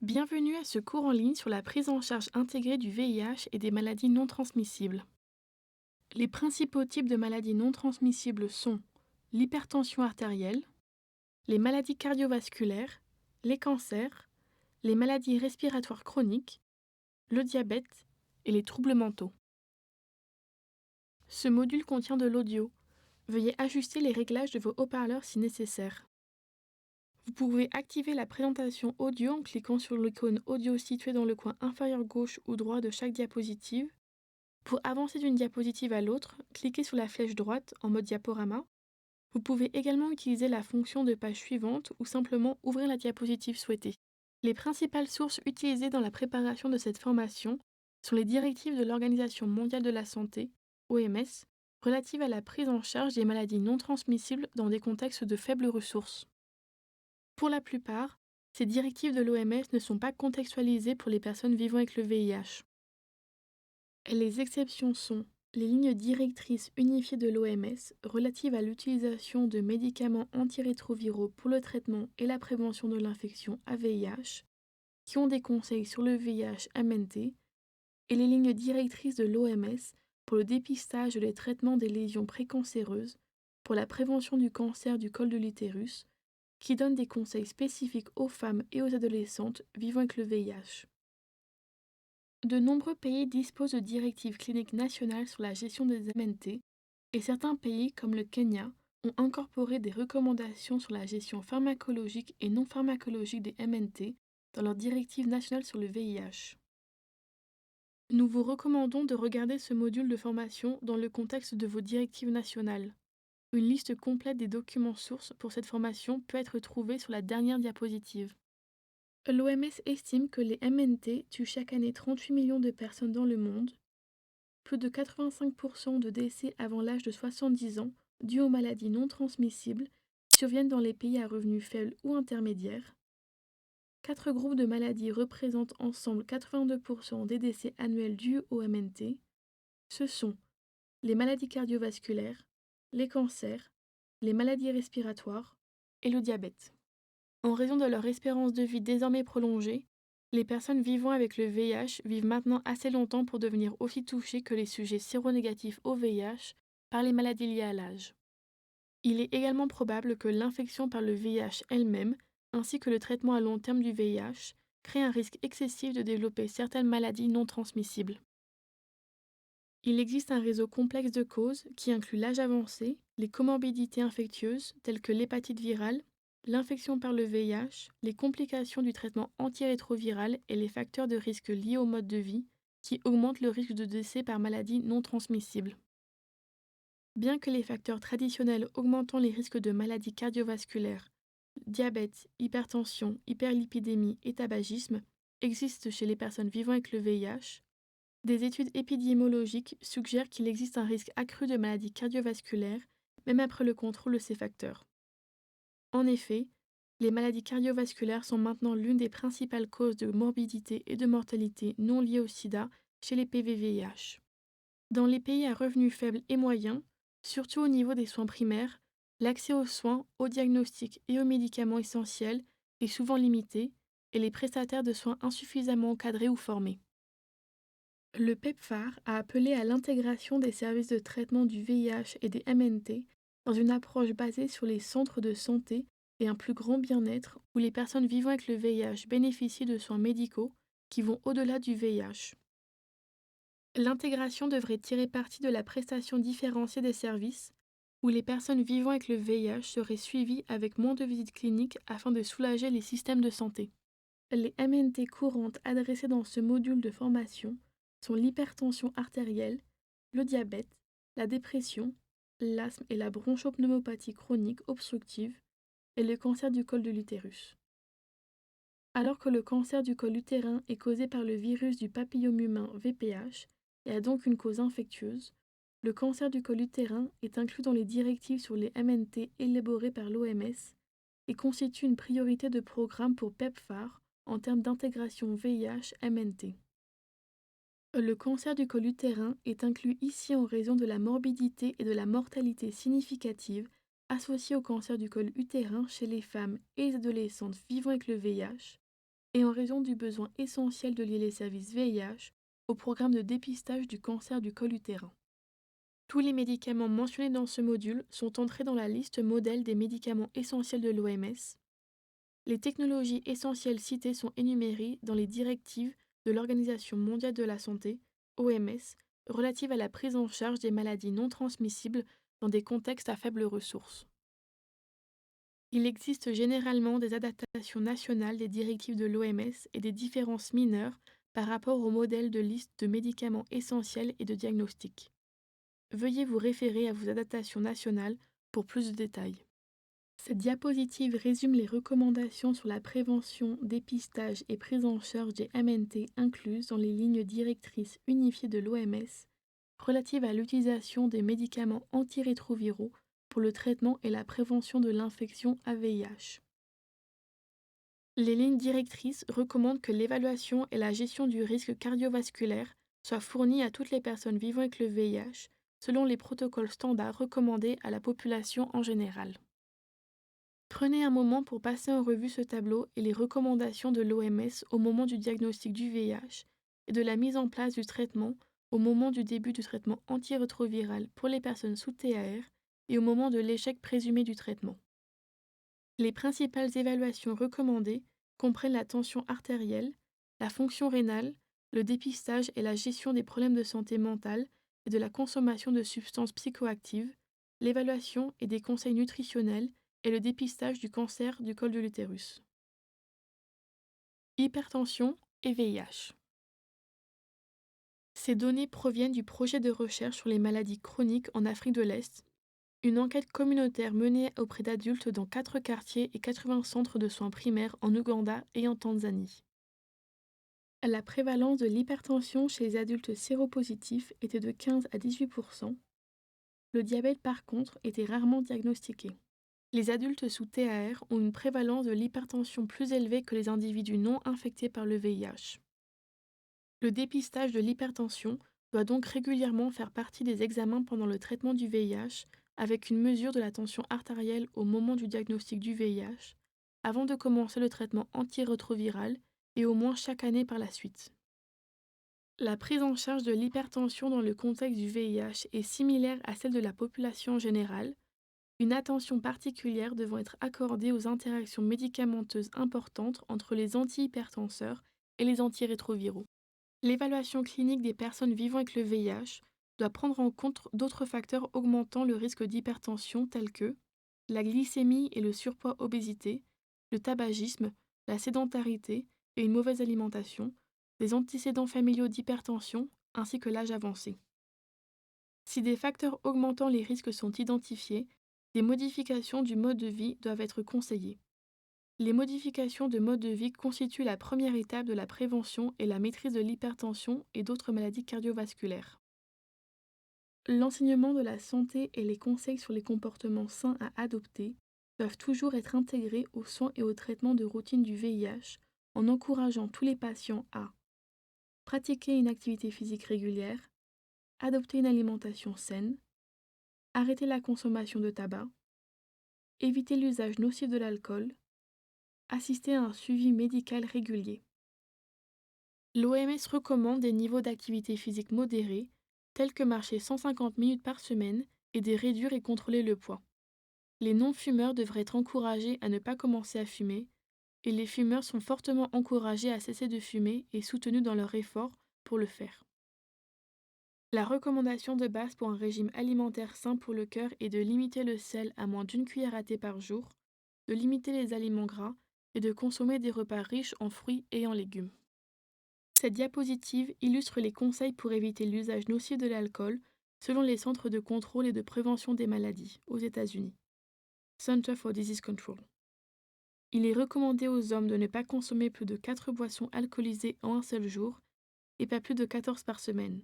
Bienvenue à ce cours en ligne sur la prise en charge intégrée du VIH et des maladies non transmissibles. Les principaux types de maladies non transmissibles sont l'hypertension artérielle, les maladies cardiovasculaires, les cancers, les maladies respiratoires chroniques, le diabète et les troubles mentaux. Ce module contient de l'audio. Veuillez ajuster les réglages de vos haut-parleurs si nécessaire. Vous pouvez activer la présentation audio en cliquant sur l'icône audio située dans le coin inférieur gauche ou droit de chaque diapositive. Pour avancer d'une diapositive à l'autre, cliquez sur la flèche droite en mode diaporama. Vous pouvez également utiliser la fonction de page suivante ou simplement ouvrir la diapositive souhaitée. Les principales sources utilisées dans la préparation de cette formation sont les directives de l'Organisation mondiale de la santé, OMS, relatives à la prise en charge des maladies non transmissibles dans des contextes de faibles ressources. Pour la plupart, ces directives de l'OMS ne sont pas contextualisées pour les personnes vivant avec le VIH. Les exceptions sont les lignes directrices unifiées de l'OMS relatives à l'utilisation de médicaments antirétroviraux pour le traitement et la prévention de l'infection à VIH, qui ont des conseils sur le VIH-MNT, et les lignes directrices de l'OMS pour le dépistage et le traitement des lésions précancéreuses, pour la prévention du cancer du col de l'utérus, qui donnent des conseils spécifiques aux femmes et aux adolescentes vivant avec le VIH. De nombreux pays disposent de directives cliniques nationales sur la gestion des MNT et certains pays, comme le Kenya, ont incorporé des recommandations sur la gestion pharmacologique et non pharmacologique des MNT dans leurs directives nationales sur le VIH. Nous vous recommandons de regarder ce module de formation dans le contexte de vos directives nationales. Une liste complète des documents sources pour cette formation peut être trouvée sur la dernière diapositive. L'OMS estime que les MNT tuent chaque année 38 millions de personnes dans le monde. Plus de 85% de décès avant l'âge de 70 ans dus aux maladies non transmissibles surviennent dans les pays à revenus faibles ou intermédiaires. 4 groupes de maladies représentent ensemble 82% des décès annuels dus aux MNT. Ce sont les maladies cardiovasculaires, les cancers, les maladies respiratoires et le diabète. En raison de leur espérance de vie désormais prolongée, les personnes vivant avec le VIH vivent maintenant assez longtemps pour devenir aussi touchées que les sujets séronégatifs au VIH par les maladies liées à l'âge. Il est également probable que l'infection par le VIH elle-même, ainsi que le traitement à long terme du VIH, créent un risque excessif de développer certaines maladies non transmissibles. Il existe un réseau complexe de causes qui inclut l'âge avancé, les comorbidités infectieuses telles que l'hépatite virale, l'infection par le VIH, les complications du traitement antirétroviral et les facteurs de risque liés au mode de vie qui augmentent le risque de décès par maladie non transmissible. Bien que les facteurs traditionnels augmentant les risques de maladies cardiovasculaires, diabète, hypertension, hyperlipidémie et tabagisme existent chez les personnes vivant avec le VIH, des études épidémiologiques suggèrent qu'il existe un risque accru de maladies cardiovasculaires même après le contrôle de ces facteurs. En effet, les maladies cardiovasculaires sont maintenant l'une des principales causes de morbidité et de mortalité non liées au sida chez les PVVIH. Dans les pays à revenus faibles et moyens, surtout au niveau des soins primaires, l'accès aux soins, aux diagnostics et aux médicaments essentiels est souvent limité et les prestataires de soins insuffisamment encadrés ou formés. Le PEPFAR a appelé à l'intégration des services de traitement du VIH et des MNT dans une approche basée sur les centres de santé et un plus grand bien-être où les personnes vivant avec le VIH bénéficient de soins médicaux qui vont au-delà du VIH. L'intégration devrait tirer parti de la prestation différenciée des services, où les personnes vivant avec le VIH seraient suivies avec moins de visites cliniques afin de soulager les systèmes de santé. Les MNT courantes adressées dans ce module de formation sont l'hypertension artérielle, le diabète, la dépression, l'asthme et la bronchopneumopathie chronique obstructive et le cancer du col de l'utérus. Alors que le cancer du col utérin est causé par le virus du papillome humain VPH et a donc une cause infectieuse, le cancer du col utérin est inclus dans les directives sur les MNT élaborées par l'OMS et constitue une priorité de programme pour PEPFAR en termes d'intégration VIH-MNT. Le cancer du col utérin est inclus ici en raison de la morbidité et de la mortalité significative associées au cancer du col utérin chez les femmes et les adolescentes vivant avec le VIH et en raison du besoin essentiel de lier les services VIH au programme de dépistage du cancer du col utérin. Tous les médicaments mentionnés dans ce module sont entrés dans la liste modèle des médicaments essentiels de l'OMS. Les technologies essentielles citées sont énumérées dans les directives de l'Organisation mondiale de la santé, OMS, relatives à la prise en charge des maladies non transmissibles dans des contextes à faibles ressources. Il existe généralement des adaptations nationales des directives de l'OMS et des différences mineures par rapport au modèle de liste de médicaments essentiels et de diagnostic. Veuillez vous référer à vos adaptations nationales pour plus de détails. Cette diapositive résume les recommandations sur la prévention, dépistage et prise en charge des MNT incluses dans les lignes directrices unifiées de l'OMS relatives à l'utilisation des médicaments antirétroviraux pour le traitement et la prévention de l'infection à VIH. Les lignes directrices recommandent que l'évaluation et la gestion du risque cardiovasculaire soient fournies à toutes les personnes vivant avec le VIH selon les protocoles standards recommandés à la population en général. Prenez un moment pour passer en revue ce tableau et les recommandations de l'OMS au moment du diagnostic du VIH et de la mise en place du traitement au moment du début du traitement antirétroviral pour les personnes sous TAR et au moment de l'échec présumé du traitement. Les principales évaluations recommandées comprennent la tension artérielle, la fonction rénale, le dépistage et la gestion des problèmes de santé mentale et de la consommation de substances psychoactives, l'évaluation et des conseils nutritionnels et le dépistage du cancer du col de l'utérus. Hypertension et VIH. Ces données proviennent du projet de recherche sur les maladies chroniques en Afrique de l'Est, une enquête communautaire menée auprès d'adultes dans 4 quartiers et 80 centres de soins primaires en Ouganda et en Tanzanie. La prévalence de l'hypertension chez les adultes séropositifs était de 15 à 18%. Le diabète, par contre, était rarement diagnostiqué. Les adultes sous TAR ont une prévalence de l'hypertension plus élevée que les individus non infectés par le VIH. Le dépistage de l'hypertension doit donc régulièrement faire partie des examens pendant le traitement du VIH, avec une mesure de la tension artérielle au moment du diagnostic du VIH, avant de commencer le traitement antirétroviral et au moins chaque année par la suite. La prise en charge de l'hypertension dans le contexte du VIH est similaire à celle de la population générale, une attention particulière devant être accordée aux interactions médicamenteuses importantes entre les antihypertenseurs et les antirétroviraux. L'évaluation clinique des personnes vivant avec le VIH doit prendre en compte d'autres facteurs augmentant le risque d'hypertension tels que la glycémie et le surpoids-obésité, le tabagisme, la sédentarité et une mauvaise alimentation, les antécédents familiaux d'hypertension ainsi que l'âge avancé. Si des facteurs augmentant les risques sont identifiés, des modifications du mode de vie doivent être conseillées. Les modifications de mode de vie constituent la première étape de la prévention et la maîtrise de l'hypertension et d'autres maladies cardiovasculaires. L'enseignement de la santé et les conseils sur les comportements sains à adopter doivent toujours être intégrés aux soins et aux traitements de routine du VIH en encourageant tous les patients à pratiquer une activité physique régulière, adopter une alimentation saine, arrêter la consommation de tabac, éviter l'usage nocif de l'alcool, assister à un suivi médical régulier. L'OMS recommande des niveaux d'activité physique modérés, tels que marcher 150 minutes par semaine et de réduire et contrôler le poids. Les non-fumeurs devraient être encouragés à ne pas commencer à fumer, et les fumeurs sont fortement encouragés à cesser de fumer et soutenus dans leur effort pour le faire. La recommandation de base pour un régime alimentaire sain pour le cœur est de limiter le sel à moins d'1 cuillère à thé par jour, de limiter les aliments gras et de consommer des repas riches en fruits et en légumes. Cette diapositive illustre les conseils pour éviter l'usage nocif de l'alcool selon les centres de contrôle et de prévention des maladies aux États-Unis. Center for Disease Control. Il est recommandé aux hommes de ne pas consommer plus de 4 boissons alcoolisées en un seul jour et pas plus de 14 par semaine,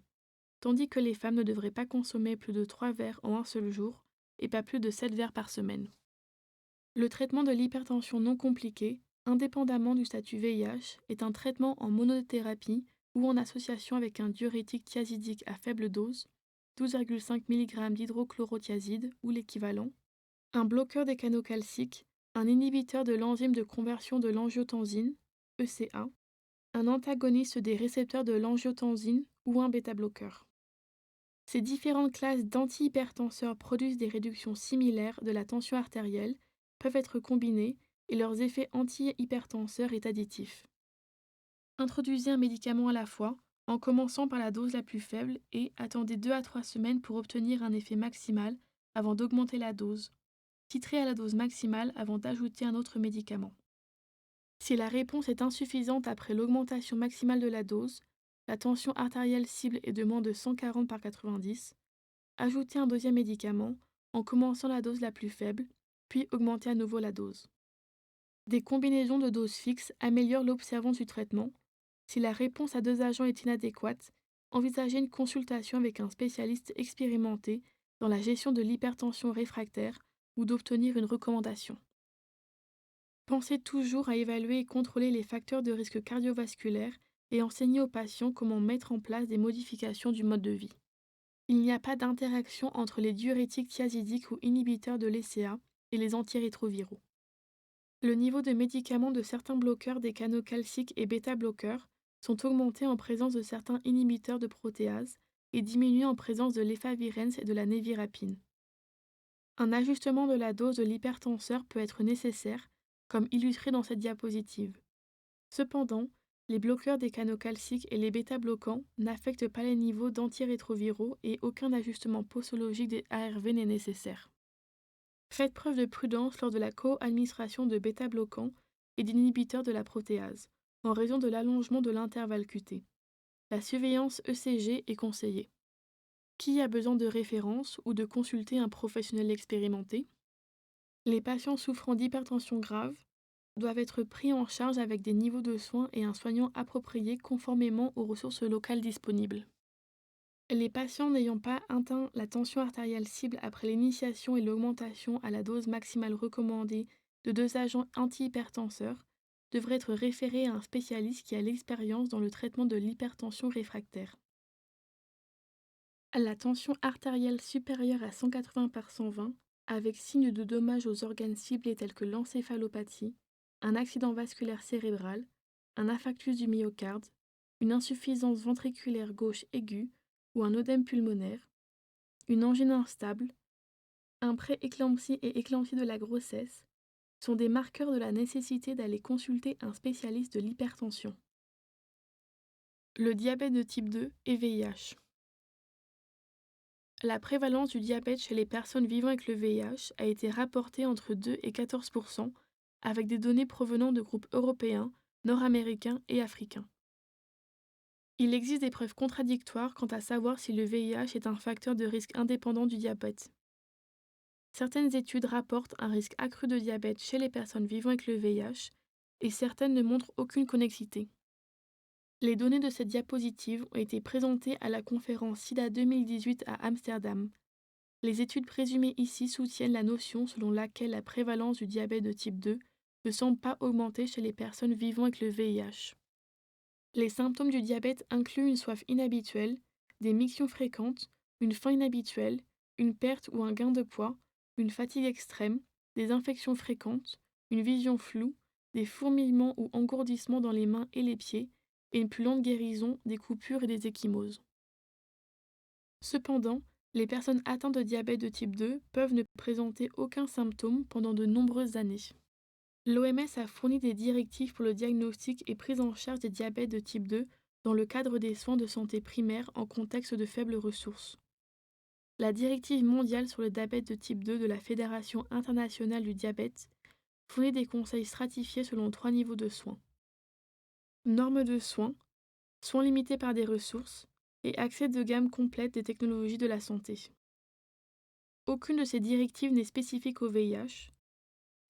tandis que les femmes ne devraient pas consommer plus de 3 verres en un seul jour et pas plus de 7 verres par semaine. Le traitement de l'hypertension non compliquée, indépendamment du statut VIH, est un traitement en monothérapie ou en association avec un diurétique thiazidique à faible dose, 12,5 mg d'hydrochlorothiazide ou l'équivalent, un bloqueur des canaux calciques, un inhibiteur de l'enzyme de conversion de l'angiotensine, ECA, un antagoniste des récepteurs de l'angiotensine ou un bêta-bloqueur. Ces différentes classes d'antihypertenseurs produisent des réductions similaires de la tension artérielle, peuvent être combinées et leurs effets antihypertenseurs est additif. Introduisez un médicament à la fois, en commençant par la dose la plus faible et attendez 2 à 3 semaines pour obtenir un effet maximal avant d'augmenter la dose. Titrez à la dose maximale avant d'ajouter un autre médicament. Si la réponse est insuffisante après l'augmentation maximale de la dose, la tension artérielle cible est de moins de 140 par 90, ajoutez un deuxième médicament en commençant la dose la plus faible, puis augmentez à nouveau la dose. Des combinaisons de doses fixes améliorent l'observance du traitement. Si la réponse à 2 agents est inadéquate, envisagez une consultation avec un spécialiste expérimenté dans la gestion de l'hypertension réfractaire ou d'obtenir une recommandation. Pensez toujours à évaluer et contrôler les facteurs de risque cardiovasculaire et enseigner aux patients comment mettre en place des modifications du mode de vie. Il n'y a pas d'interaction entre les diurétiques thiazidiques ou inhibiteurs de l'ECA et les antirétroviraux. Le niveau de médicaments de certains bloqueurs des canaux calciques et bêta-bloqueurs sont augmentés en présence de certains inhibiteurs de protéases et diminués en présence de l'efavirenz et de la névirapine. Un ajustement de la dose de l'hypertenseur peut être nécessaire, comme illustré dans cette diapositive. Cependant, les bloqueurs des canaux calciques et les bêta-bloquants n'affectent pas les niveaux d'antirétroviraux et aucun ajustement posologique des ARV n'est nécessaire. Faites preuve de prudence lors de la co-administration de bêta-bloquants et d'inhibiteurs de la protéase, en raison de l'allongement de l'intervalle QT. La surveillance ECG est conseillée. Qui a besoin de référence ou de consulter un professionnel expérimenté? Les patients souffrant d'hypertension grave doivent être pris en charge avec des niveaux de soins et un soignant approprié conformément aux ressources locales disponibles. Les patients n'ayant pas atteint la tension artérielle cible après l'initiation et l'augmentation à la dose maximale recommandée de 2 agents antihypertenseurs devraient être référés à un spécialiste qui a l'expérience dans le traitement de l'hypertension réfractaire. La tension artérielle supérieure à 180 par 120, avec signe de dommage aux organes ciblés tels que l'encéphalopathie, un accident vasculaire cérébral, un infarctus du myocarde, une insuffisance ventriculaire gauche aiguë ou un œdème pulmonaire, une angine instable, un pré-éclampsie et éclampsie de la grossesse sont des marqueurs de la nécessité d'aller consulter un spécialiste de l'hypertension. Le diabète de type 2 et VIH. La prévalence du diabète chez les personnes vivant avec le VIH a été rapportée entre 2 et 14%, avec des données provenant de groupes européens, nord-américains et africains. Il existe des preuves contradictoires quant à savoir si le VIH est un facteur de risque indépendant du diabète. Certaines études rapportent un risque accru de diabète chez les personnes vivant avec le VIH et certaines ne montrent aucune connexité. Les données de cette diapositive ont été présentées à la conférence SIDA 2018 à Amsterdam. Les études présumées ici soutiennent la notion selon laquelle la prévalence du diabète de type 2 ne semble pas augmenter chez les personnes vivant avec le VIH. Les symptômes du diabète incluent une soif inhabituelle, des mictions fréquentes, une faim inhabituelle, une perte ou un gain de poids, une fatigue extrême, des infections fréquentes, une vision floue, des fourmillements ou engourdissements dans les mains et les pieds, et une plus lente guérison, des coupures et des ecchymoses. Cependant, les personnes atteintes de diabète de type 2 peuvent ne présenter aucun symptôme pendant de nombreuses années. L'OMS a fourni des directives pour le diagnostic et prise en charge des diabètes de type 2 dans le cadre des soins de santé primaires en contexte de faibles ressources. La directive mondiale sur le diabète de type 2 de la Fédération internationale du diabète fournit des conseils stratifiés selon 3 niveaux de soins. Normes de soins, soins limités par des ressources et accès de gamme complète des technologies de la santé. Aucune de ces directives n'est spécifique au VIH.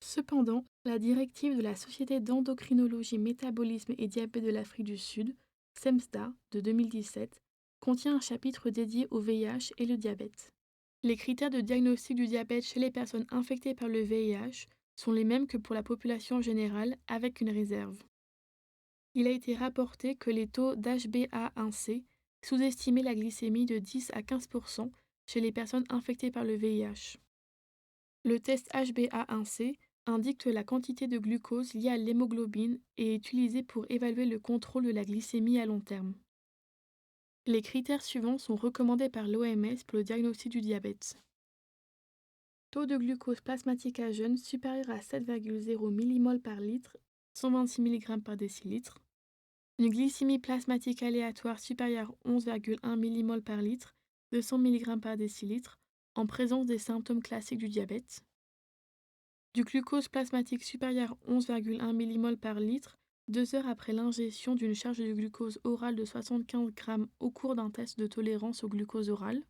Cependant, la directive de la Société d'endocrinologie, métabolisme et diabète de l'Afrique du Sud, SEMSDA, de 2017, contient un chapitre dédié au VIH et le diabète. Les critères de diagnostic du diabète chez les personnes infectées par le VIH sont les mêmes que pour la population générale, avec une réserve. Il a été rapporté que les taux d'HbA1c sous-estimaient la glycémie de 10 à 15% chez les personnes infectées par le VIH. Le test HbA1c indique que la quantité de glucose liée à l'hémoglobine est utilisée pour évaluer le contrôle de la glycémie à long terme. Les critères suivants sont recommandés par l'OMS pour le diagnostic du diabète. Taux de glucose plasmatique à jeûne supérieur à 7,0 mmol par litre, 126 mg par décilitre. Une glycémie plasmatique aléatoire supérieure à 11,1 mmol par litre, 200 mg par décilitre, en présence des symptômes classiques du diabète. Du glucose plasmatique supérieur à 11,1 mmol par litre, 2 heures après l'ingestion d'une charge de glucose orale de 75 g au cours d'un test de tolérance au glucose oral.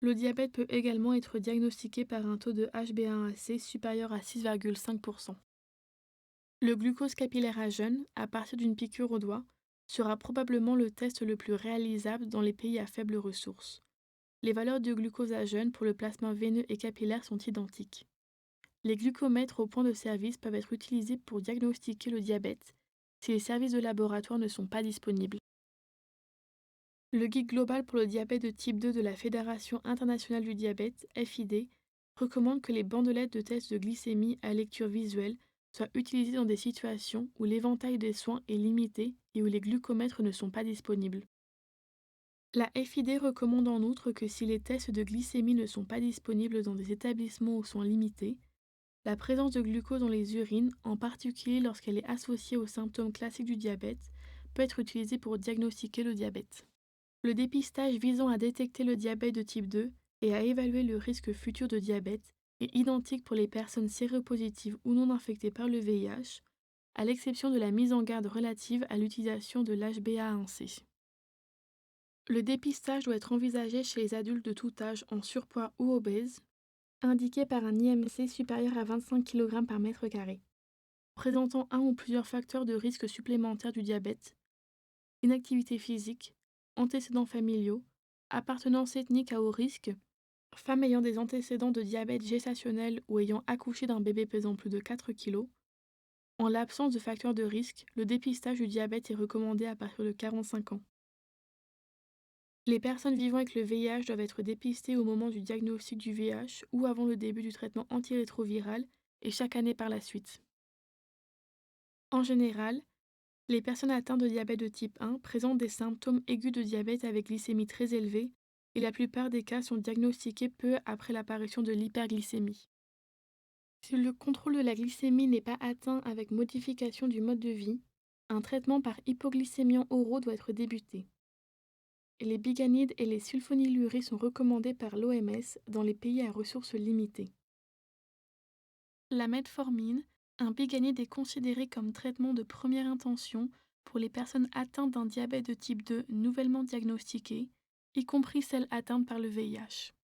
Le diabète peut également être diagnostiqué par un taux de HbA1c supérieur à 6,5%. Le glucose capillaire à jeûne, à partir d'une piqûre au doigt, sera probablement le test le plus réalisable dans les pays à faibles ressources. Les valeurs de glucose à jeûne pour le plasma veineux et capillaire sont identiques. Les glucomètres au point de service peuvent être utilisés pour diagnostiquer le diabète si les services de laboratoire ne sont pas disponibles. Le guide global pour le diabète de type 2 de la Fédération internationale du diabète, FID, recommande que les bandelettes de test de glycémie à lecture visuelle soient utilisées dans des situations où l'éventail des soins est limité et où les glucomètres ne sont pas disponibles. La FID recommande en outre que si les tests de glycémie ne sont pas disponibles dans des établissements aux soins limités, la présence de glucose dans les urines, en particulier lorsqu'elle est associée aux symptômes classiques du diabète, peut être utilisée pour diagnostiquer le diabète. Le dépistage visant à détecter le diabète de type 2 et à évaluer le risque futur de diabète est identique pour les personnes séropositives ou non infectées par le VIH, à l'exception de la mise en garde relative à l'utilisation de l'HbA1c. Le dépistage doit être envisagé chez les adultes de tout âge en surpoids ou obèses, indiqués par un IMC supérieur à 25 kg par mètre carré, présentant un ou plusieurs facteurs de risque supplémentaires du diabète, inactivité physique, antécédents familiaux, appartenance ethnique à haut risque, femmes ayant des antécédents de diabète gestationnel ou ayant accouché d'un bébé pesant plus de 4 kg. En l'absence de facteurs de risque, le dépistage du diabète est recommandé à partir de 45 ans. Les personnes vivant avec le VIH doivent être dépistées au moment du diagnostic du VIH ou avant le début du traitement antirétroviral et chaque année par la suite. En général, les personnes atteintes de diabète de type 1 présentent des symptômes aigus de diabète avec glycémie très élevée et la plupart des cas sont diagnostiqués peu après l'apparition de l'hyperglycémie. Si le contrôle de la glycémie n'est pas atteint avec modification du mode de vie, un traitement par hypoglycémiant oraux doit être débuté. Les biganides et les sulfonyluries sont recommandés par l'OMS dans les pays à ressources limitées. La metformine, un biganide, est considéré comme traitement de première intention pour les personnes atteintes d'un diabète de type 2 nouvellement diagnostiqué, y compris celles atteintes par le VIH.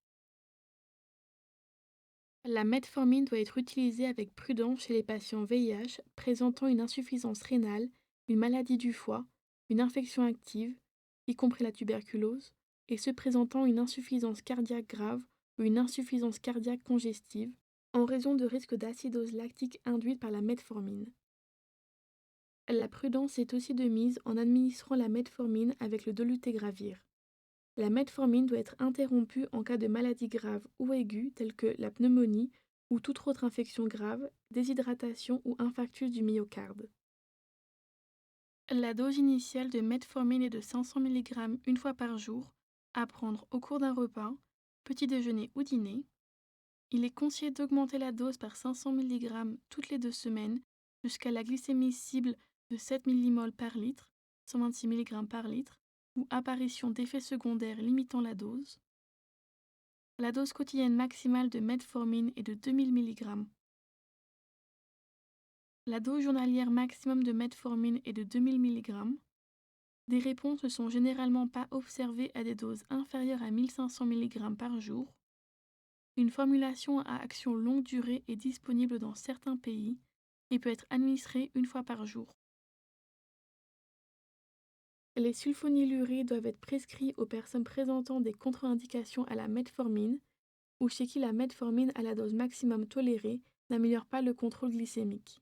La metformine doit être utilisée avec prudence chez les patients VIH présentant une insuffisance rénale, une maladie du foie, une infection active, y compris la tuberculose, et ceux présentant une insuffisance cardiaque grave ou une insuffisance cardiaque congestive, en raison de risques d'acidose lactique induite par la metformine. La prudence est aussi de mise en administrant la metformine avec le dolutegravir. La metformine doit être interrompue en cas de maladie grave ou aiguë telle que la pneumonie ou toute autre infection grave, déshydratation ou infarctus du myocarde. La dose initiale de metformine est de 500 mg une fois par jour, à prendre au cours d'un repas, petit déjeuner ou dîner. Il est conseillé d'augmenter la dose par 500 mg toutes les 2 semaines jusqu'à la glycémie cible de 7 mmol par litre, 126 mg par litre, ou apparition d'effets secondaires limitant la dose. La dose quotidienne maximale de metformine est de 2000 mg. La dose journalière maximum de metformine est de 2000 mg. Des réponses ne sont généralement pas observées à des doses inférieures à 1500 mg par jour. Une formulation à action longue durée est disponible dans certains pays et peut être administrée une fois par jour. Les sulfonyluries doivent être prescrits aux personnes présentant des contre-indications à la metformine ou chez qui la metformine à la dose maximum tolérée n'améliore pas le contrôle glycémique.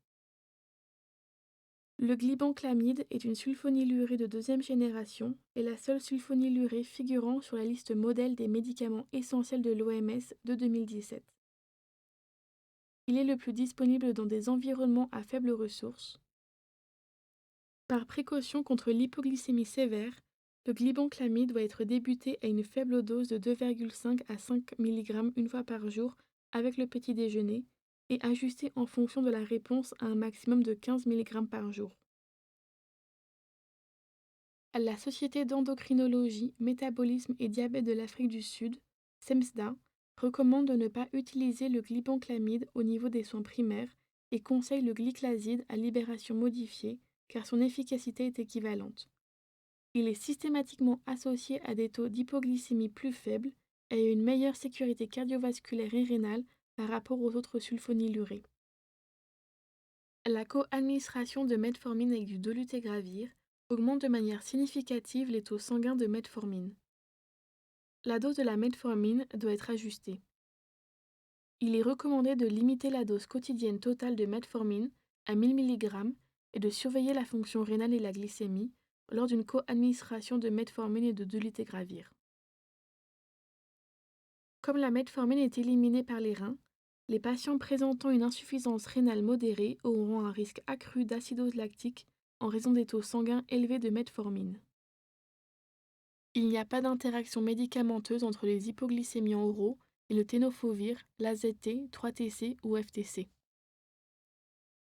Le glibenclamide est une sulfonylurie de deuxième génération et la seule sulfonylurie figurant sur la liste modèle des médicaments essentiels de l'OMS de 2017. Il est le plus disponible dans des environnements à faibles ressources. Par précaution contre l'hypoglycémie sévère, le glibenclamide doit être débuté à une faible dose de 2,5 à 5 mg une fois par jour avec le petit déjeuner et ajusté en fonction de la réponse à un maximum de 15 mg par jour. La Société d'endocrinologie, métabolisme et diabète de l'Afrique du Sud, SEMSDA, recommande de ne pas utiliser le glibenclamide au niveau des soins primaires et conseille le glyclaside à libération modifiée car son efficacité est équivalente. Il est systématiquement associé à des taux d'hypoglycémie plus faibles et à une meilleure sécurité cardiovasculaire et rénale par rapport aux autres sulfonylurées. La co-administration de metformine avec du dolutegravir augmente de manière significative les taux sanguins de metformine. La dose de la metformine doit être ajustée. Il est recommandé de limiter la dose quotidienne totale de metformine à 1000 mg et de surveiller la fonction rénale et la glycémie lors d'une co-administration de metformine et de dolutegravir. Comme la metformine est éliminée par les reins, les patients présentant une insuffisance rénale modérée auront un risque accru d'acidose lactique en raison des taux sanguins élevés de metformine. Il n'y a pas d'interaction médicamenteuse entre les hypoglycémiants oraux et le tenofovir, l'AZT, 3-TC ou FTC.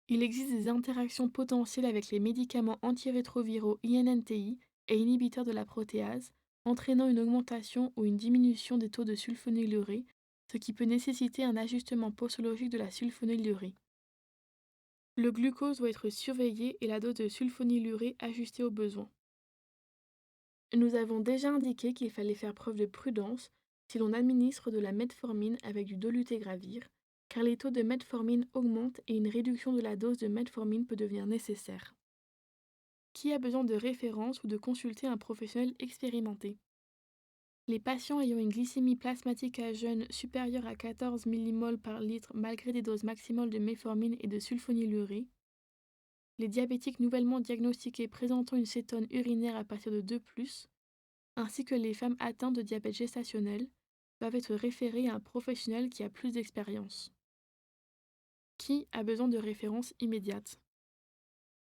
Il existe des interactions potentielles avec les médicaments antirétroviraux INNTI et inhibiteurs de la protéase, entraînant une augmentation ou une diminution des taux de sulfonylurée, ce qui peut nécessiter un ajustement posologique de la sulfonylurée. Le glucose doit être surveillé et la dose de sulfonylurée ajustée au besoin. Nous avons déjà indiqué qu'il fallait faire preuve de prudence si l'on administre de la metformine avec du dolutegravir, car les taux de metformine augmentent et une réduction de la dose de metformine peut devenir nécessaire. Qui a besoin de référence ou de consulter un professionnel expérimenté? Les patients ayant une glycémie plasmatique à jeûne supérieure à 14 mmol par litre malgré des doses maximales de metformine et de sulfonylurée, les diabétiques nouvellement diagnostiqués présentant une cétone urinaire à partir de 2+, ainsi que les femmes atteintes de diabète gestationnel, doivent être référées à un professionnel qui a plus d'expérience. Qui a besoin de référence immédiate?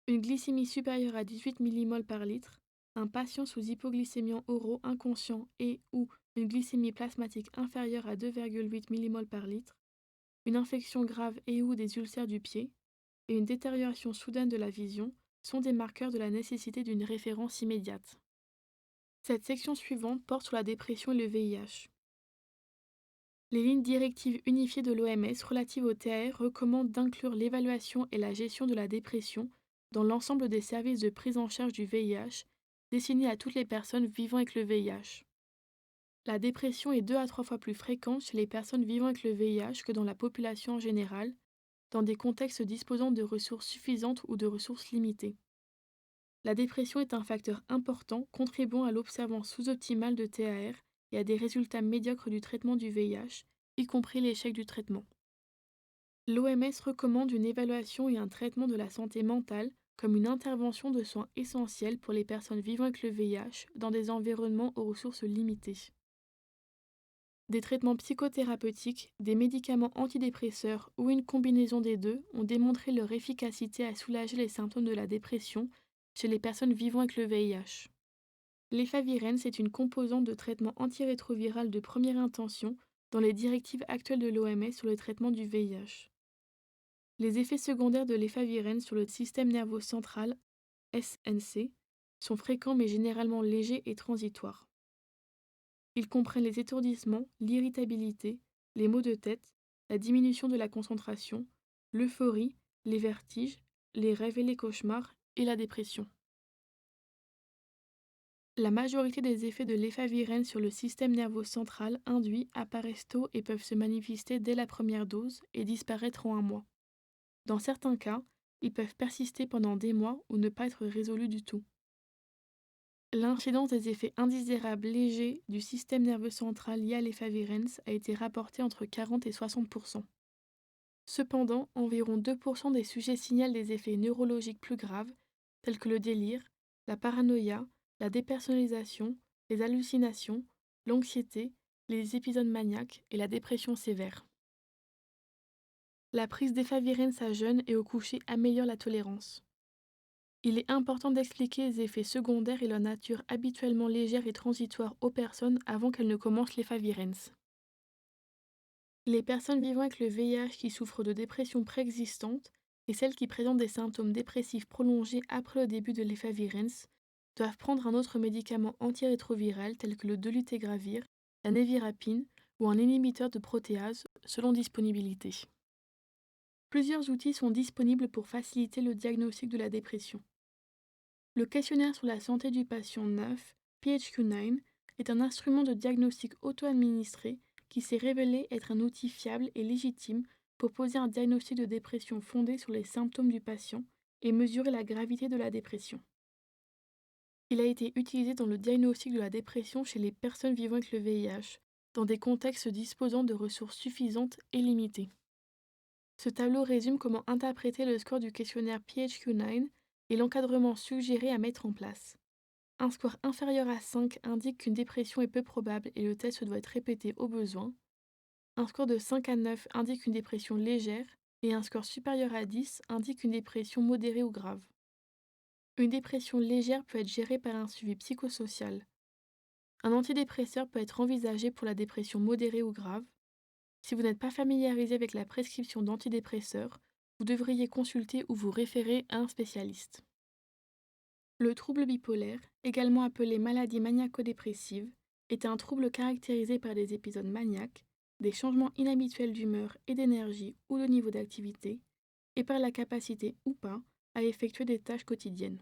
Une glycémie supérieure à 18 mmol par litre, un patient sous hypoglycémiant oraux inconscient et ou une glycémie plasmatique inférieure à 2,8 mmol par litre, une infection grave et ou des ulcères du pied, et une détérioration soudaine de la vision sont des marqueurs de la nécessité d'une référence immédiate. Cette section suivante porte sur la dépression et le VIH. Les lignes directives unifiées de l'OMS relatives au TAR recommandent d'inclure l'évaluation et la gestion de la dépression dans l'ensemble des services de prise en charge du VIH destinés à toutes les personnes vivant avec le VIH. La dépression est 2 à 3 fois plus fréquente chez les personnes vivant avec le VIH que dans la population en général, dans des contextes disposant de ressources suffisantes ou de ressources limitées. La dépression est un facteur important contribuant à l'observance sous-optimale de TAR et à des résultats médiocres du traitement du VIH, y compris l'échec du traitement. L'OMS recommande une évaluation et un traitement de la santé mentale comme une intervention de soins essentielle pour les personnes vivant avec le VIH dans des environnements aux ressources limitées. Des traitements psychothérapeutiques, des médicaments antidépresseurs ou une combinaison des deux ont démontré leur efficacité à soulager les symptômes de la dépression chez les personnes vivant avec le VIH. L'efavirenz est une composante de traitement antirétroviral de première intention dans les directives actuelles de l'OMS sur le traitement du VIH. Les effets secondaires de l'efavirenz sur le système nerveux central, SNC, sont fréquents mais généralement légers et transitoires. Ils comprennent les étourdissements, l'irritabilité, les maux de tête, la diminution de la concentration, l'euphorie, les vertiges, les rêves et les cauchemars et la dépression. La majorité des effets de l'efavirenz sur le système nerveux central induit apparaissent tôt et peuvent se manifester dès la première dose et disparaître en un mois. Dans certains cas, ils peuvent persister pendant des mois ou ne pas être résolus du tout. L'incidence des effets indésirables légers du système nerveux central liés à l'efavirenz a été rapportée entre 40 et 60%. Cependant, environ 2% des sujets signalent des effets neurologiques plus graves, tels que le délire, la paranoïa, la dépersonnalisation, les hallucinations, l'anxiété, les épisodes maniaques et la dépression sévère. La prise d'efavirenz à jeûne et au coucher améliore la tolérance. Il est important d'expliquer les effets secondaires et leur nature habituellement légère et transitoire aux personnes avant qu'elles ne commencent l'efavirenz. Les personnes vivant avec le VIH qui souffrent de dépression préexistante et celles qui présentent des symptômes dépressifs prolongés après le début de l'efavirenz doivent prendre un autre médicament antirétroviral tel que le dolutegravir, la névirapine ou un inhibiteur de protéase selon disponibilité. Plusieurs outils sont disponibles pour faciliter le diagnostic de la dépression. Le questionnaire sur la santé du patient 9, PHQ-9, est un instrument de diagnostic auto-administré qui s'est révélé être un outil fiable et légitime pour poser un diagnostic de dépression fondé sur les symptômes du patient et mesurer la gravité de la dépression. Il a été utilisé dans le diagnostic de la dépression chez les personnes vivant avec le VIH, dans des contextes disposant de ressources suffisantes et limitées. Ce tableau résume comment interpréter le score du questionnaire PHQ-9 et l'encadrement suggéré à mettre en place. Un score inférieur à 5 indique qu'une dépression est peu probable et le test doit être répété au besoin. Un score de 5 à 9 indique une dépression légère et un score supérieur à 10 indique une dépression modérée ou grave. Une dépression légère peut être gérée par un suivi psychosocial. Un antidépresseur peut être envisagé pour la dépression modérée ou grave. Si vous n'êtes pas familiarisé avec la prescription d'antidépresseurs, vous devriez consulter ou vous référer à un spécialiste. Le trouble bipolaire, également appelé maladie maniaco-dépressive, est un trouble caractérisé par des épisodes maniaques, des changements inhabituels d'humeur et d'énergie ou de niveau d'activité, et par la capacité ou pas à effectuer des tâches quotidiennes.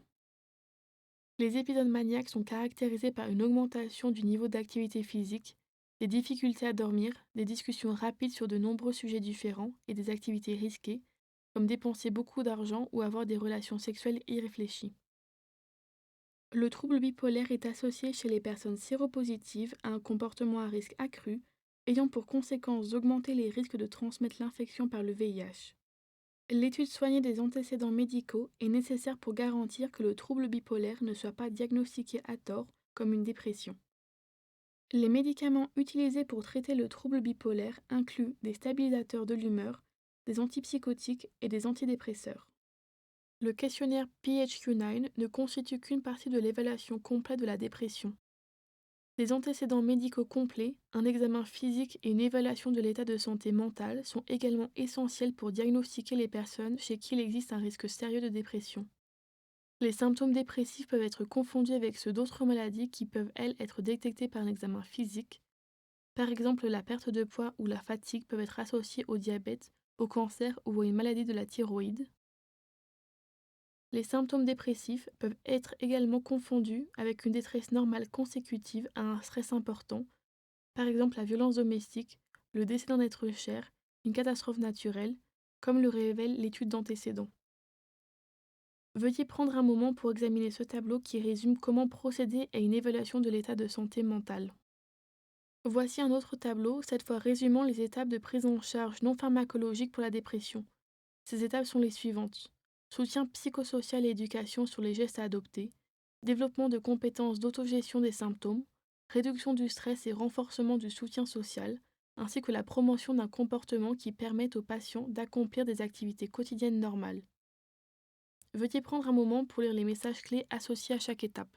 Les épisodes maniaques sont caractérisés par une augmentation du niveau d'activité physique, des difficultés à dormir, des discussions rapides sur de nombreux sujets différents et des activités risquées, comme dépenser beaucoup d'argent ou avoir des relations sexuelles irréfléchies. Le trouble bipolaire est associé chez les personnes séropositives à un comportement à risque accru, ayant pour conséquence d'augmenter les risques de transmettre l'infection par le VIH. L'étude soignée des antécédents médicaux est nécessaire pour garantir que le trouble bipolaire ne soit pas diagnostiqué à tort comme une dépression. Les médicaments utilisés pour traiter le trouble bipolaire incluent des stabilisateurs de l'humeur, des antipsychotiques et des antidépresseurs. Le questionnaire PHQ-9 ne constitue qu'une partie de l'évaluation complète de la dépression. Des antécédents médicaux complets, un examen physique et une évaluation de l'état de santé mentale sont également essentiels pour diagnostiquer les personnes chez qui il existe un risque sérieux de dépression. Les symptômes dépressifs peuvent être confondus avec ceux d'autres maladies qui peuvent, elles, être détectées par un examen physique. Par exemple, la perte de poids ou la fatigue peuvent être associés au diabète, au cancer ou à une maladie de la thyroïde. Les symptômes dépressifs peuvent être également confondus avec une détresse normale consécutive à un stress important, par exemple la violence domestique, le décès d'un être cher, une catastrophe naturelle, comme le révèle l'étude d'antécédents. Veuillez prendre un moment pour examiner ce tableau qui résume comment procéder à une évaluation de l'état de santé mentale. Voici un autre tableau, cette fois résumant les étapes de prise en charge non pharmacologique pour la dépression. Ces étapes sont les suivantes. Soutien psychosocial et éducation sur les gestes à adopter, développement de compétences d'autogestion des symptômes, réduction du stress et renforcement du soutien social, ainsi que la promotion d'un comportement qui permette aux patients d'accomplir des activités quotidiennes normales. Veuillez prendre un moment pour lire les messages clés associés à chaque étape.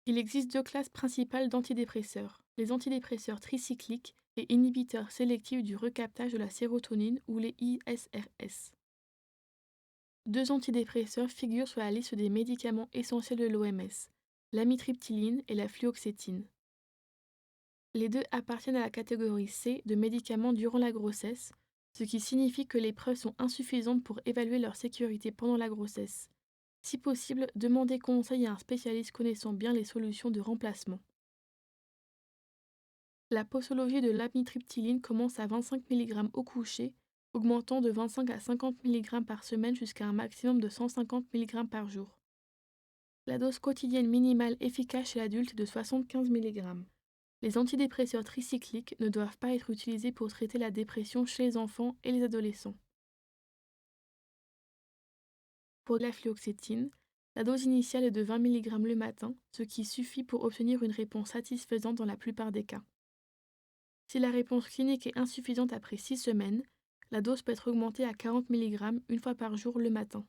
Il existe deux classes principales d'antidépresseurs, les antidépresseurs tricycliques et inhibiteurs sélectifs du recaptage de la sérotonine ou les ISRS. Deux antidépresseurs figurent sur la liste des médicaments essentiels de l'OMS, l'amitriptyline et la fluoxétine. Les deux appartiennent à la catégorie C de médicaments durant la grossesse, ce qui signifie que les preuves sont insuffisantes pour évaluer leur sécurité pendant la grossesse. Si possible, demandez conseil à un spécialiste connaissant bien les solutions de remplacement. La posologie de l'amitriptyline commence à 25 mg au coucher, augmentant de 25 à 50 mg par semaine jusqu'à un maximum de 150 mg par jour. La dose quotidienne minimale efficace chez l'adulte est de 75 mg. Les antidépresseurs tricycliques ne doivent pas être utilisés pour traiter la dépression chez les enfants et les adolescents. Pour la fluoxétine, la dose initiale est de 20 mg le matin, ce qui suffit pour obtenir une réponse satisfaisante dans la plupart des cas. Si la réponse clinique est insuffisante après 6 semaines, la dose peut être augmentée à 40 mg une fois par jour le matin.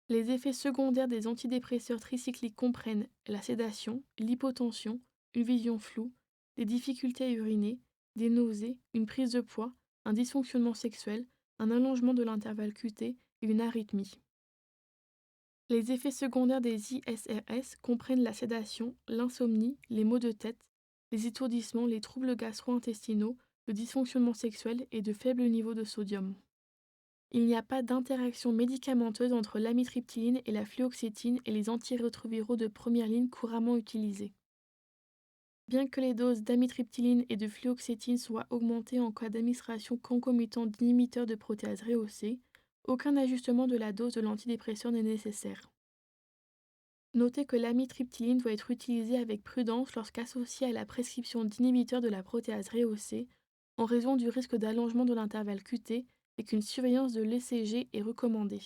Les effets secondaires des antidépresseurs tricycliques comprennent la sédation, l'hypotension, une vision floue, des difficultés à uriner, des nausées, une prise de poids, un dysfonctionnement sexuel, un allongement de l'intervalle QT et une arythmie. Les effets secondaires des ISRS comprennent la sédation, l'insomnie, les maux de tête, les étourdissements, les troubles gastro-intestinaux, le dysfonctionnement sexuel et de faibles niveaux de sodium. Il n'y a pas d'interaction médicamenteuse entre l'amitriptyline et la fluoxétine et les antirétroviraux de première ligne couramment utilisés. Bien que les doses d'amitriptyline et de fluoxétine soient augmentées en cas d'administration concomitante d'inhibiteurs de protéase rehaussée, aucun ajustement de la dose de l'antidépresseur n'est nécessaire. Notez que l'amitriptyline doit être utilisée avec prudence lorsqu'associée à la prescription d'inhibiteurs de la protéase rehaussée, en raison du risque d'allongement de l'intervalle QT et qu'une surveillance de l'ECG est recommandée.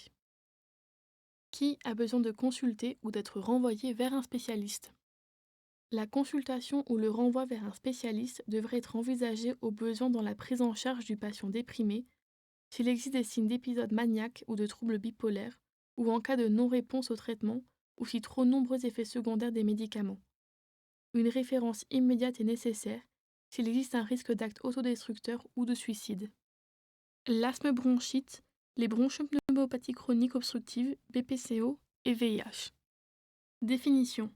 Qui a besoin de consulter ou d'être renvoyé vers un spécialiste? La consultation ou le renvoi vers un spécialiste devrait être envisagé au besoin dans la prise en charge du patient déprimé, s'il existe des signes d'épisodes maniaques ou de troubles bipolaires, ou en cas de non-réponse au traitement, ou si trop nombreux effets secondaires des médicaments. Une référence immédiate est nécessaire s'il existe un risque d'acte autodestructeur ou de suicide. L'asthme bronchite, les bronchopneumopathies chroniques obstructives, BPCO et VIH. Définition.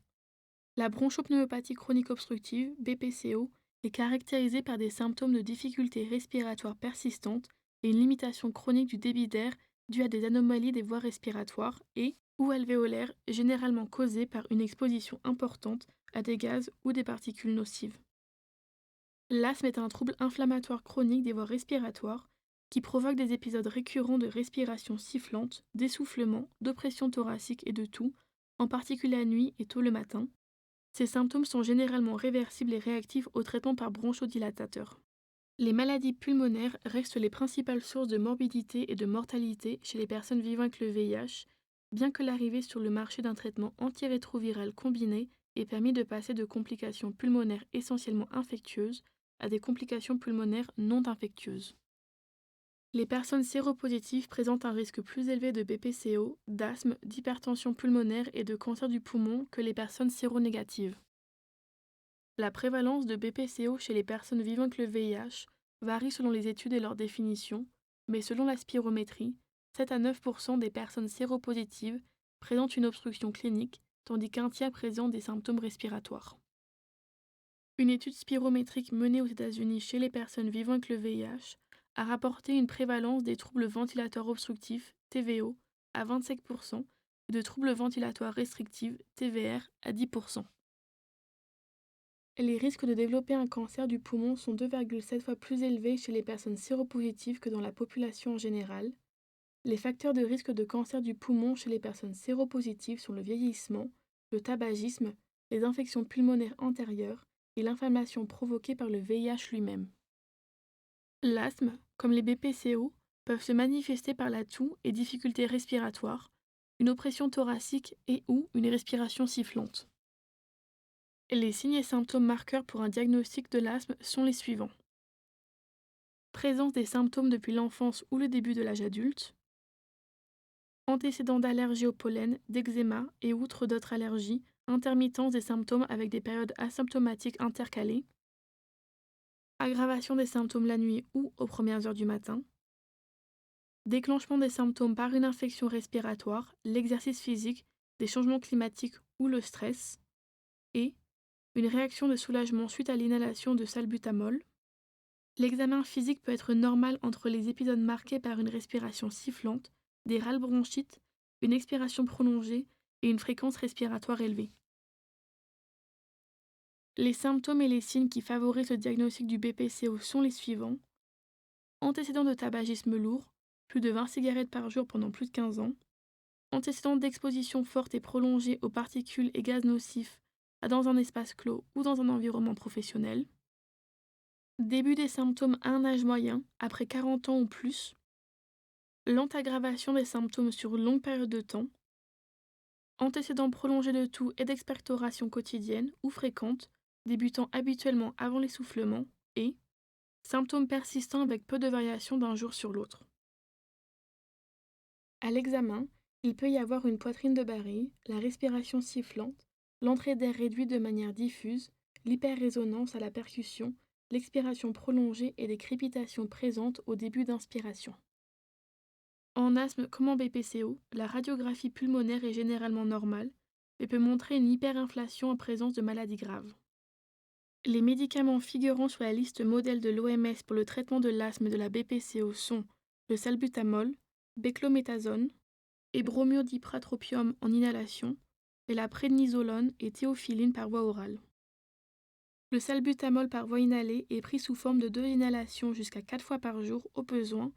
La bronchopneumopathie chronique obstructive, BPCO, est caractérisée par des symptômes de difficultés respiratoires persistantes et une limitation chronique du débit d'air due à des anomalies des voies respiratoires et ou alvéolaires généralement causées par une exposition importante à des gaz ou des particules nocives. L'asthme est un trouble inflammatoire chronique des voies respiratoires qui provoque des épisodes récurrents de respiration sifflante, d'essoufflement, d'oppression thoracique et de toux, en particulier la nuit et tôt le matin. Ces symptômes sont généralement réversibles et réactifs au traitement par bronchodilatateur. Les maladies pulmonaires restent les principales sources de morbidité et de mortalité chez les personnes vivant avec le VIH, bien que l'arrivée sur le marché d'un traitement antirétroviral combiné ait permis de passer de complications pulmonaires essentiellement infectieuses à des complications pulmonaires non infectieuses. Les personnes séropositives présentent un risque plus élevé de BPCO, d'asthme, d'hypertension pulmonaire et de cancer du poumon que les personnes séronégatives. La prévalence de BPCO chez les personnes vivant avec le VIH varie selon les études et leur définition, mais selon la spirométrie, 7 à 9% des personnes séropositives présentent une obstruction clinique, tandis qu'un tiers présentent des symptômes respiratoires. Une étude spirométrique menée aux États-Unis chez les personnes vivant avec le VIH a rapporté une prévalence des troubles ventilateurs obstructifs, TVO, à 25% et de troubles ventilatoires restrictifs, TVR, à 10%. Les risques de développer un cancer du poumon sont 2,7 fois plus élevés chez les personnes séropositives que dans la population en général. Les facteurs de risque de cancer du poumon chez les personnes séropositives sont le vieillissement, le tabagisme, les infections pulmonaires antérieures et l'inflammation provoquée par le VIH lui-même. L'asthme, comme les BPCO, peuvent se manifester par la toux et difficultés respiratoires, une oppression thoracique et ou une respiration sifflante. Les signes et symptômes marqueurs pour un diagnostic de l'asthme sont les suivants. Présence des symptômes depuis l'enfance ou le début de l'âge adulte. Antécédents d'allergie au pollen, d'eczéma et outre d'autres allergies, intermittence des symptômes avec des périodes asymptomatiques intercalées. Aggravation des symptômes la nuit ou aux premières heures du matin. Déclenchement des symptômes par une infection respiratoire, l'exercice physique, des changements climatiques ou le stress. Et une réaction de soulagement suite à l'inhalation de salbutamol. L'examen physique peut être normal entre les épisodes marqués par une respiration sifflante, des râles bronchites, une expiration prolongée et une fréquence respiratoire élevée. Les symptômes et les signes qui favorisent le diagnostic du BPCO sont les suivants. Antécédents de tabagisme lourd, plus de 20 cigarettes par jour pendant plus de 15 ans. Antécédents d'exposition forte et prolongée aux particules et gaz nocifs dans un espace clos ou dans un environnement professionnel. Début des symptômes à un âge moyen, après 40 ans ou plus. Lente aggravation des symptômes sur une longue période de temps. Antécédents prolongés de toux et d'expectoration quotidienne ou fréquente, débutant habituellement avant l'essoufflement. Et Symptômes persistants avec peu de variation d'un jour sur l'autre. À l'examen, il peut y avoir une poitrine de Barry, la respiration sifflante, l'entrée d'air réduite de manière diffuse, l'hyperrésonance à la percussion, l'expiration prolongée et des crépitations présentes au début d'inspiration. En asthme comme en BPCO, la radiographie pulmonaire est généralement normale, mais peut montrer une hyperinflation en présence de maladies graves. Les médicaments figurant sur la liste modèle de l'OMS pour le traitement de l'asthme et de la BPCO sont le salbutamol, beclométasone, et bromiodipratropium en inhalation, et la prédnisolone et théophyline par voie orale. Le salbutamol par voie inhalée est pris sous forme de 2 inhalations jusqu'à 4 fois par jour au besoin.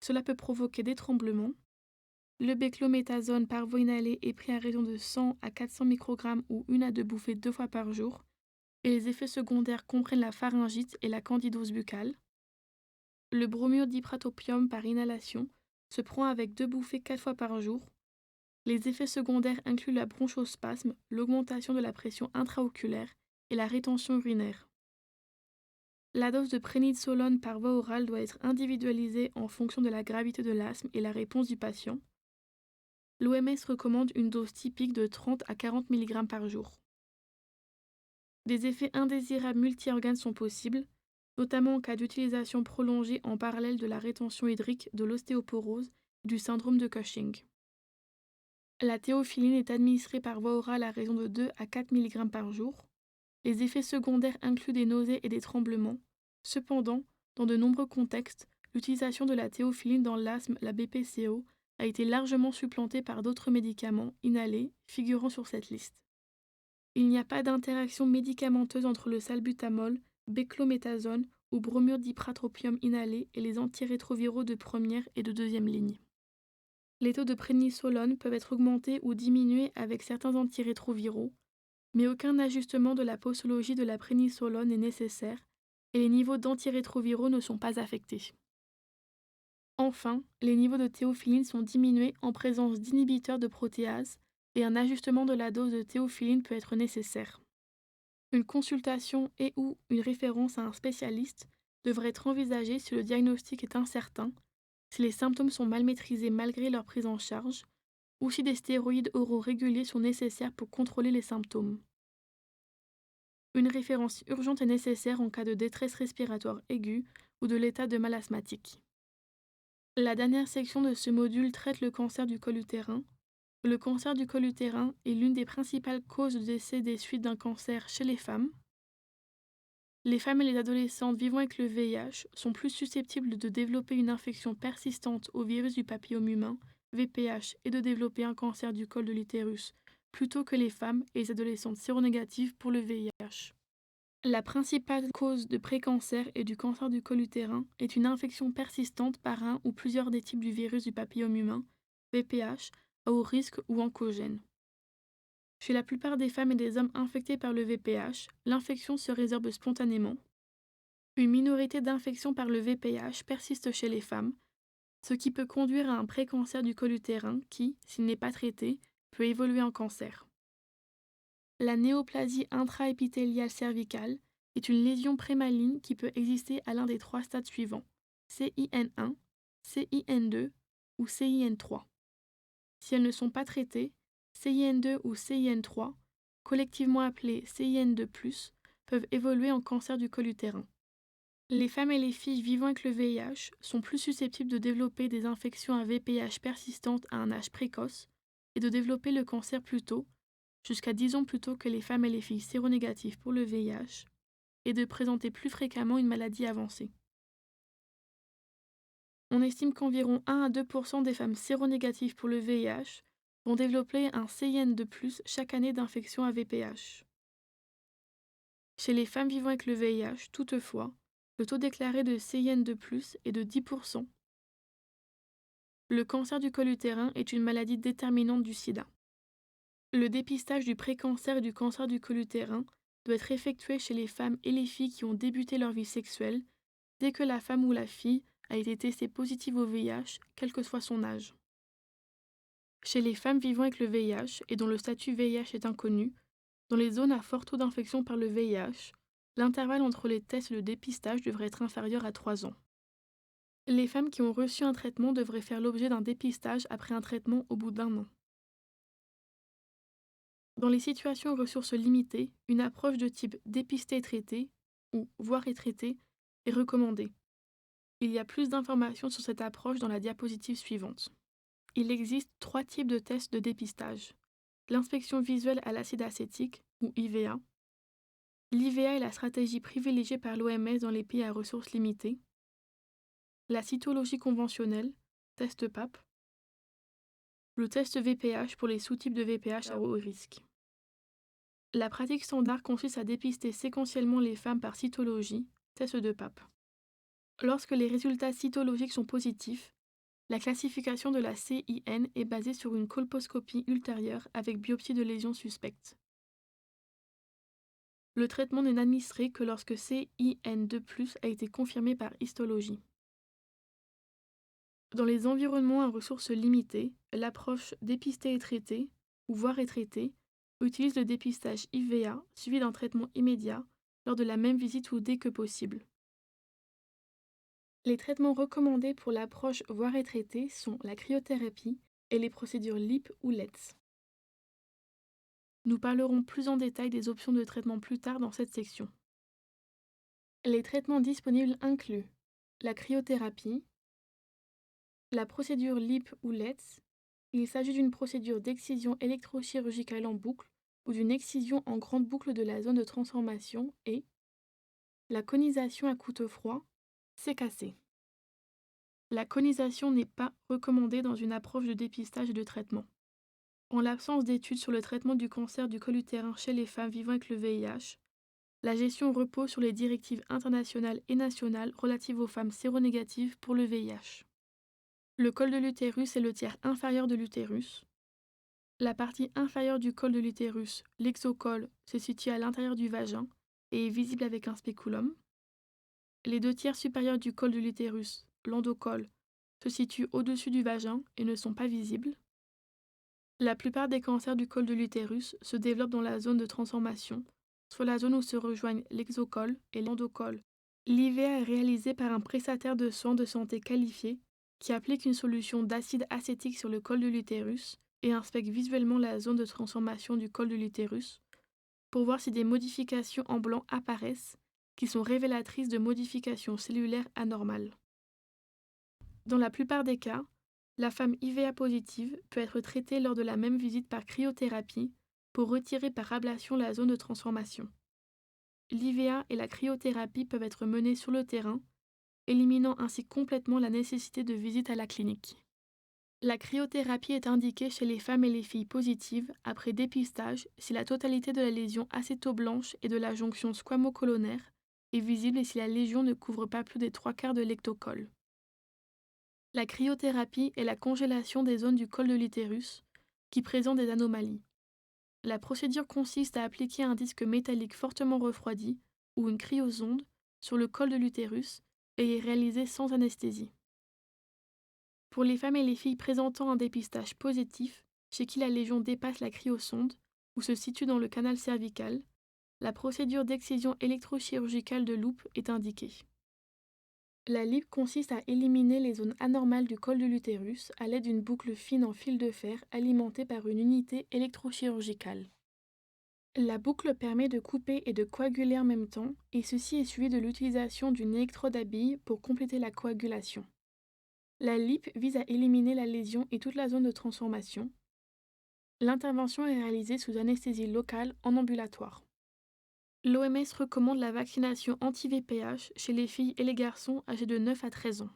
Cela peut provoquer des tremblements. Le beclométasone par voie inhalée est pris à raison de 100 à 400 microgrammes ou 1 à 2 bouffées 2 fois par jour, et les effets secondaires comprennent la pharyngite et la candidose buccale. Le bromiodipratropium par inhalation se prend avec 2 bouffées 4 fois par jour. Les effets secondaires incluent la bronchospasme, l'augmentation de la pression intraoculaire et la rétention urinaire. La dose de prénisolone par voie orale doit être individualisée en fonction de la gravité de l'asthme et la réponse du patient. L'OMS recommande une dose typique de 30 à 40 mg par jour. Des effets indésirables multi-organes sont possibles, notamment en cas d'utilisation prolongée en parallèle de la rétention hydrique, de l'ostéoporose et du syndrome de Cushing. La théophyline est administrée par voie orale à raison de 2 à 4 mg par jour. Les effets secondaires incluent des nausées et des tremblements. Cependant, dans de nombreux contextes, l'utilisation de la théophyline dans l'asthme, la BPCO, a été largement supplantée par d'autres médicaments inhalés figurant sur cette liste. Il n'y a pas d'interaction médicamenteuse entre le salbutamol, beclométasone ou bromiodipratropium inhalé et les antirétroviraux de première et de deuxième ligne. Les taux de prédnisolone peuvent être augmentés ou diminués avec certains antirétroviraux, mais aucun ajustement de la posologie de la prédnisolone n'est nécessaire et les niveaux d'antirétroviraux ne sont pas affectés. Enfin, les niveaux de théophyline sont diminués en présence d'inhibiteurs de protéase et un ajustement de la dose de théophyline peut être nécessaire. Une consultation et/ou une référence à un spécialiste devrait être envisagée si le diagnostic est incertain, si les symptômes sont mal maîtrisés malgré leur prise en charge, ou si des stéroïdes oraux réguliers sont nécessaires pour contrôler les symptômes. Une référence urgente est nécessaire en cas de détresse respiratoire aiguë ou de l'état de mal asthmatique. La dernière section de ce module traite le cancer du col utérin. Le cancer du col utérin est l'une des principales causes de décès des suites d'un cancer chez les femmes. Les femmes et les adolescentes vivant avec le VIH sont plus susceptibles de développer une infection persistante au virus du papillome humain, VPH, et de développer un cancer du col de l'utérus, plutôt que les femmes et les adolescentes séronégatives pour le VIH. La principale cause de précancer et du cancer du col utérin est une infection persistante par un ou plusieurs des types du virus du papillome humain, VPH, à haut risque ou oncogène. Chez la plupart des femmes et des hommes infectés par le VPH, l'infection se résorbe spontanément. Une minorité d'infections par le VPH persiste chez les femmes, ce qui peut conduire à un précancer du col utérin qui, s'il n'est pas traité, peut évoluer en cancer. La néoplasie intraépithéliale cervicale est une lésion prémaligne qui peut exister à l'un des 3 stades suivants, CIN1, CIN2 ou CIN3. Si elles ne sont pas traitées, CIN2 ou CIN3, collectivement appelés CIN2+, peuvent évoluer en cancer du col utérin. Les femmes et les filles vivant avec le VIH sont plus susceptibles de développer des infections à VPH persistantes à un âge précoce et de développer le cancer plus tôt, jusqu'à 10 ans plus tôt que les femmes et les filles séronégatives pour le VIH, et de présenter plus fréquemment une maladie avancée. On estime qu'environ 1 à 2% des femmes séronégatives pour le VIH vont développer un CIN2+, chaque année d'infection à VPH. Chez les femmes vivant avec le VIH, toutefois, le taux déclaré de CIN2+, est de 10%. Le cancer du col utérin est une maladie déterminante du sida. Le dépistage du précancer et du cancer du col utérin doit être effectué chez les femmes et les filles qui ont débuté leur vie sexuelle dès que la femme ou la fille a été testée positive au VIH, quel que soit son âge. Chez les femmes vivant avec le VIH et dont le statut VIH est inconnu, dans les zones à fort taux d'infection par le VIH, L'intervalle entre les tests de dépistage devrait être inférieur à 3 ans. Les femmes qui ont reçu un traitement devraient faire l'objet d'un dépistage après un traitement au bout d'1 an. Dans les situations aux ressources limitées, une approche de type dépister et traiter, ou voir et traiter, est recommandée. Il y a plus d'informations sur cette approche dans la diapositive suivante. Il existe 3 types de tests de dépistage. L'inspection visuelle à l'acide acétique, ou IVA. L'IVA est la stratégie privilégiée par l'OMS dans les pays à ressources limitées. La cytologie conventionnelle, test PAP. Le test VPH pour les sous-types de VPH à haut risque. La pratique standard consiste à dépister séquentiellement les femmes par cytologie, test de PAP. Lorsque les résultats cytologiques sont positifs, la classification de la CIN est basée sur une colposcopie ultérieure avec biopsie de lésions suspectes. Le traitement n'est administré que lorsque CIN2+ a été confirmé par histologie. Dans les environnements à ressources limitées, l'approche dépister et traiter, ou voir et traiter, utilise le dépistage IVA suivi d'un traitement immédiat lors de la même visite ou dès que possible. Les traitements recommandés pour l'approche voir et traiter sont la cryothérapie et les procédures LIP ou LETS. Nous parlerons plus en détail des options de traitement plus tard dans cette section. Les traitements disponibles incluent la cryothérapie, la procédure LIP ou LETS. Il s'agit d'une procédure d'excision électrochirurgicale en boucle ou d'une excision en grande boucle de la zone de transformation et la conisation à couteau froid, CKC. La conisation n'est pas recommandée dans une approche de dépistage et de traitement. En l'absence d'études sur le traitement du cancer du col utérin chez les femmes vivant avec le VIH, la gestion repose sur les directives internationales et nationales relatives aux femmes séronégatives pour le VIH. Le col de l'utérus est le tiers inférieur de l'utérus. La partie inférieure du col de l'utérus, l'exocole, se situe à l'intérieur du vagin et est visible avec un spéculum. Les 2 tiers supérieurs du col de l'utérus, l'endocole, se situent au-dessus du vagin et ne sont pas visibles. La plupart des cancers du col de l'utérus se développent dans la zone de transformation, soit la zone où se rejoignent l'exocole et l'endocole. L'IVA est réalisé par un prestataire de soins de santé qualifié qui applique une solution d'acide acétique sur le col de l'utérus et inspecte visuellement la zone de transformation du col de l'utérus pour voir si des modifications en blanc apparaissent qui sont révélatrices de modifications cellulaires anormales. Dans la plupart des cas, la femme IVA positive peut être traitée lors de la même visite par cryothérapie pour retirer par ablation la zone de transformation. L'IVA et la cryothérapie peuvent être menées sur le terrain, éliminant ainsi complètement la nécessité de visite à la clinique. La cryothérapie est indiquée chez les femmes et les filles positives après dépistage si la totalité de la lésion acéto-blanche et de la jonction squamo-colonnaire est visible et si la lésion ne couvre pas plus des 3/4 de l'ectocole. La cryothérapie est la congélation des zones du col de l'utérus qui présentent des anomalies. La procédure consiste à appliquer un disque métallique fortement refroidi ou une cryosonde sur le col de l'utérus et est réalisée sans anesthésie. Pour les femmes et les filles présentant un dépistage positif, chez qui la lésion dépasse la cryosonde ou se situe dans le canal cervical, la procédure d'excision électrochirurgicale de loupe est indiquée. La LIP consiste à éliminer les zones anormales du col de l'utérus à l'aide d'une boucle fine en fil de fer alimentée par une unité électrochirurgicale. La boucle permet de couper et de coaguler en même temps, et ceci est suivi de l'utilisation d'une électrode à bille pour compléter la coagulation. La LIP vise à éliminer la lésion et toute la zone de transformation. L'intervention est réalisée sous anesthésie locale en ambulatoire. L'OMS recommande la vaccination anti-VPH chez les filles et les garçons âgés de 9 à 13 ans.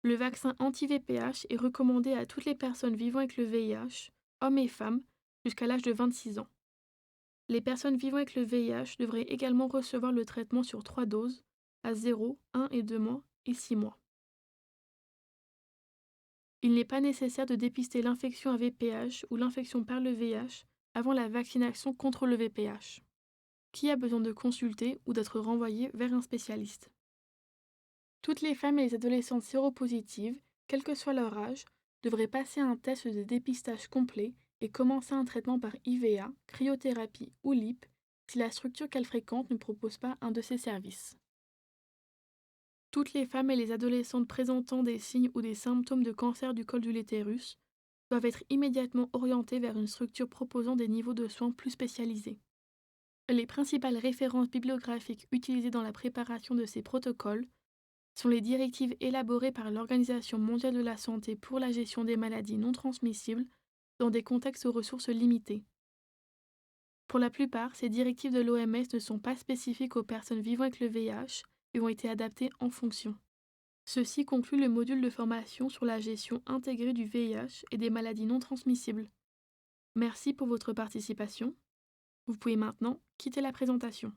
Le vaccin anti-VPH est recommandé à toutes les personnes vivant avec le VIH, hommes et femmes, jusqu'à l'âge de 26 ans. Les personnes vivant avec le VIH devraient également recevoir le traitement sur 3 doses, à 0, 1 et 2 mois et 6 mois. Il n'est pas nécessaire de dépister l'infection à VPH ou l'infection par le VIH avant la vaccination contre le VPH. Qui a besoin de consulter ou d'être renvoyé vers un spécialiste? Toutes les femmes et les adolescentes séropositives, quel que soit leur âge, devraient passer un test de dépistage complet et commencer un traitement par IVA, cryothérapie ou LIP si la structure qu'elle fréquente ne propose pas un de ces services. Toutes les femmes et les adolescentes présentant des signes ou des symptômes de cancer du col de l'utérus doivent être immédiatement orientées vers une structure proposant des niveaux de soins plus spécialisés. Les principales références bibliographiques utilisées dans la préparation de ces protocoles sont les directives élaborées par l'Organisation mondiale de la santé pour la gestion des maladies non transmissibles dans des contextes aux ressources limitées. Pour la plupart, ces directives de l'OMS ne sont pas spécifiques aux personnes vivant avec le VIH et ont été adaptées en fonction. Ceci conclut le module de formation sur la gestion intégrée du VIH et des maladies non transmissibles. Merci pour votre participation. Vous pouvez maintenant quitter la présentation.